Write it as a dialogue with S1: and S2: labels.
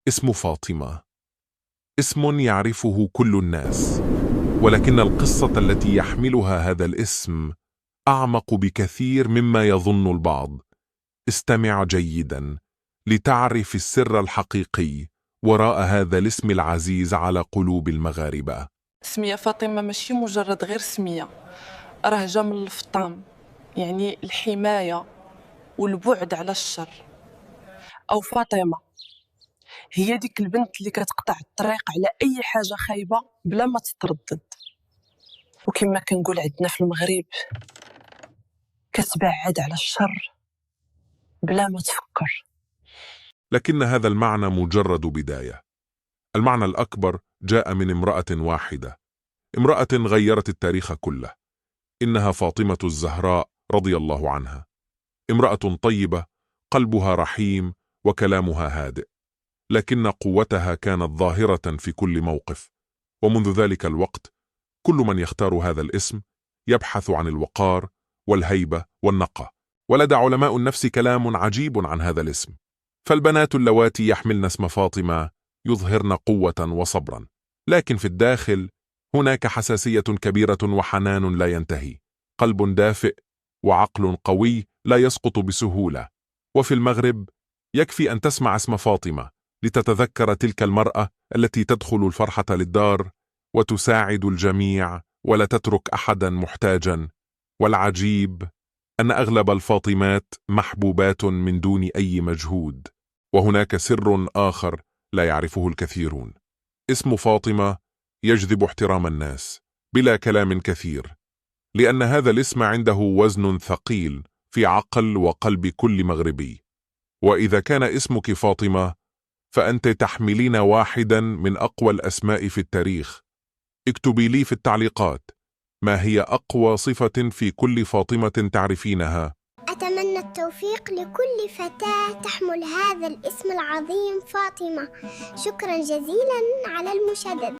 S1: اسم فاطمة اسم يعرفه كل الناس، ولكن القصة التي يحملها هذا الاسم أعمق بكثير مما يظن البعض. استمع جيدا لتعرف السر الحقيقي وراء هذا الاسم العزيز على قلوب المغاربة.
S2: سمية فاطمة ماشي مجرد غير سمية، راه جا من الفطام، يعني الحماية والبعد على الشر. أو فاطمة هي ديك البنت اللي كتقطع الطريق على أي حاجة خايبة بلا ما تتردد، وكما كنقول عندنا في المغرب كتبعد على الشر بلا ما تفكر.
S1: لكن هذا المعنى مجرد بداية. المعنى الأكبر جاء من امرأة واحدة، امرأة غيرت التاريخ كله. إنها فاطمة الزهراء رضي الله عنها، امرأة طيبة قلبها رحيم وكلامها هادئ، لكن قوتها كانت ظاهرة في كل موقف. ومنذ ذلك الوقت كل من يختار هذا الاسم يبحث عن الوقار والهيبة والنقى. ولدى علماء النفس كلام عجيب عن هذا الاسم. فالبنات اللواتي يحملن اسم فاطمة يظهرن قوة وصبرا، لكن في الداخل هناك حساسية كبيرة وحنان لا ينتهي، قلب دافئ وعقل قوي لا يسقط بسهولة. وفي المغرب يكفي أن تسمع اسم فاطمة لتتذكر تلك المرأة التي تدخل الفرحة للدار وتساعد الجميع ولا تترك أحدا محتاجا. والعجيب أن أغلب الفاطمات محبوبات من دون أي مجهود. وهناك سر آخر لا يعرفه الكثيرون. اسم فاطمة يجذب احترام الناس بلا كلام كثير، لأن هذا الاسم عنده وزن ثقيل في عقل وقلب كل مغربي. وإذا كان اسمك فاطمة فأنت تحملين واحدا من أقوى الأسماء في التاريخ. اكتبي لي في التعليقات ما هي أقوى صفة في كل فاطمة تعرفينها.
S3: أتمنى التوفيق لكل فتاة تحمل هذا الاسم العظيم فاطمة. شكرا جزيلا على المشاهدة.